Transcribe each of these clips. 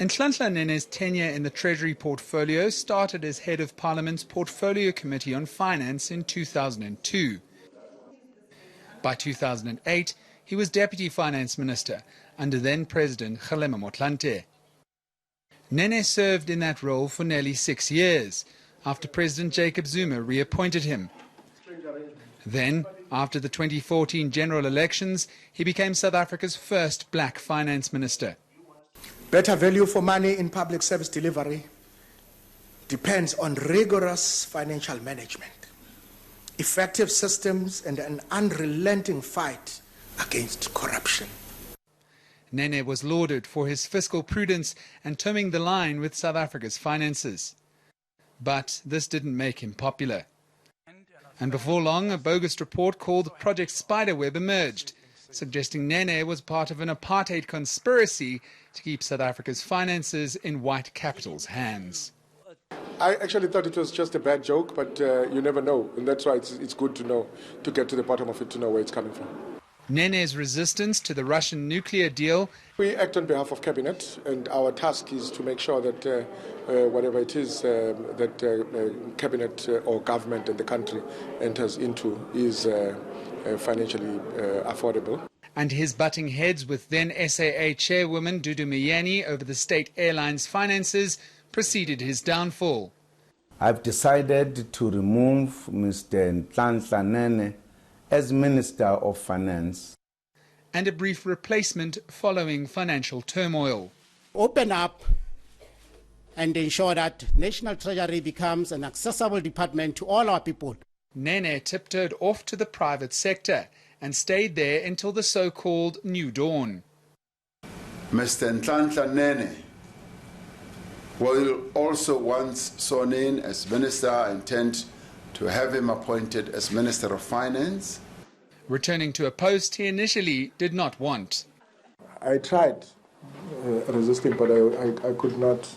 Nhlanhla Nene's tenure in the Treasury portfolio started as head of Parliament's Portfolio Committee on Finance in 2002. By 2008, he was Deputy Finance Minister under then-President Nhlanhla Nene. Nene served in that role for nearly 6 years, after President Jacob Zuma reappointed him. Then, after the 2014 general elections, he became South Africa's first black finance minister. Better value for money in public service delivery depends on rigorous financial management, effective systems, and an unrelenting fight against corruption. Nene was lauded for his fiscal prudence and toeing the line with South Africa's finances. But this didn't make him popular. And before long, a bogus report called Project Spiderweb emerged, suggesting Nene was part of an apartheid conspiracy to keep South Africa's finances in white capital's hands. I actually thought it was just a bad joke, but you never know. And that's why it's good to know, to get to the bottom of it, to know where it's coming from. Nene's resistance to the Russian nuclear deal. We act on behalf of Cabinet, and our task is to make sure that whatever it is that Cabinet or government and the country enters into is financially affordable. And his butting heads with then SAA chairwoman Dudu Myeni over the state airlines' finances preceded his downfall. I've decided to remove Mr. Nhlanhla Nene as Minister of Finance. And a brief replacement following financial turmoil. Open up and ensure that National Treasury becomes an accessible department to all our people. Nene tiptoed off to the private sector and stayed there until the so-called New Dawn. Mr. Nhlanhla Nene will also, once sworn in as Minister, I intend to have him appointed as Minister of Finance. Returning to a post he initially did not want. I tried resisting, but I could not,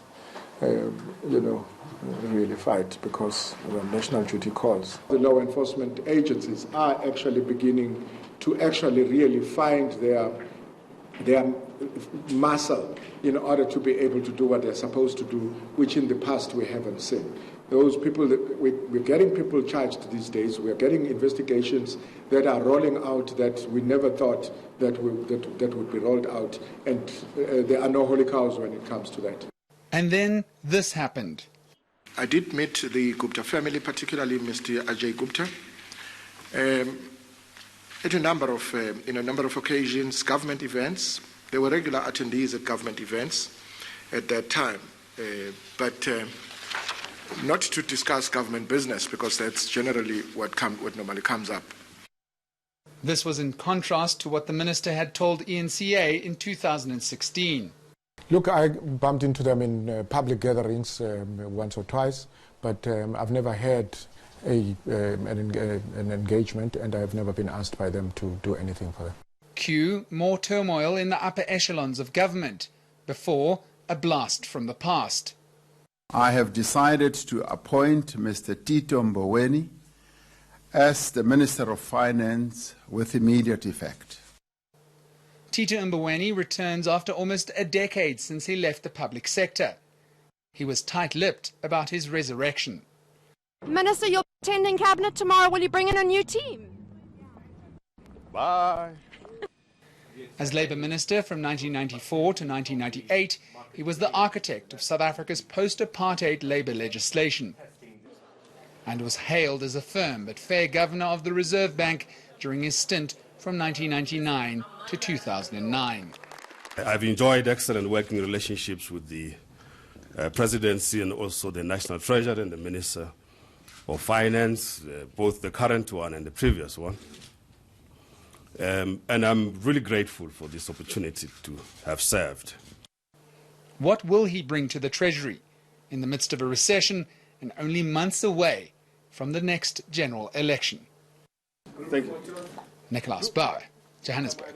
really fight because the national duty calls. The law enforcement agencies are actually beginning to really find their muscle in order to be able to do what they're supposed to do, which in the past we haven't seen. Those people, we're getting people charged these days. We're getting investigations that are rolling out that we never thought that would be rolled out. And there are no holy cows when it comes to that. And then this happened. I did meet the Gupta family, particularly Mr. Ajay Gupta, at a number of occasions, government events. They were regular attendees at government events at that time, but not to discuss government business, because that's generally what normally comes up. This was in contrast to what the minister had told ENCA in 2016. Look, I bumped into them in public gatherings once or twice, but I've never had an engagement, and I've never been asked by them to do anything for them. Q, more turmoil in the upper echelons of government. Before, a blast from the past. I have decided to appoint Mr. Tito Mboweni as the Minister of Finance with immediate effect. Tito Mboweni returns after almost a decade since he left the public sector. He was tight-lipped about his resurrection. Minister, you're attending Cabinet tomorrow. Will you bring in a new team? Bye. As Labour Minister from 1994 to 1998, he was the architect of South Africa's post-apartheid Labour legislation and was hailed as a firm but fair governor of the Reserve Bank during his stint from 1999 to 2009. I've enjoyed excellent working relationships with the Presidency and also the National Treasurer and the Minister of Finance, both the current one and the previous one. And I'm really grateful for this opportunity to have served. What will he bring to the Treasury in the midst of a recession and only months away from the next general election? Thank you. Nicholas Bauer, Johannesburg.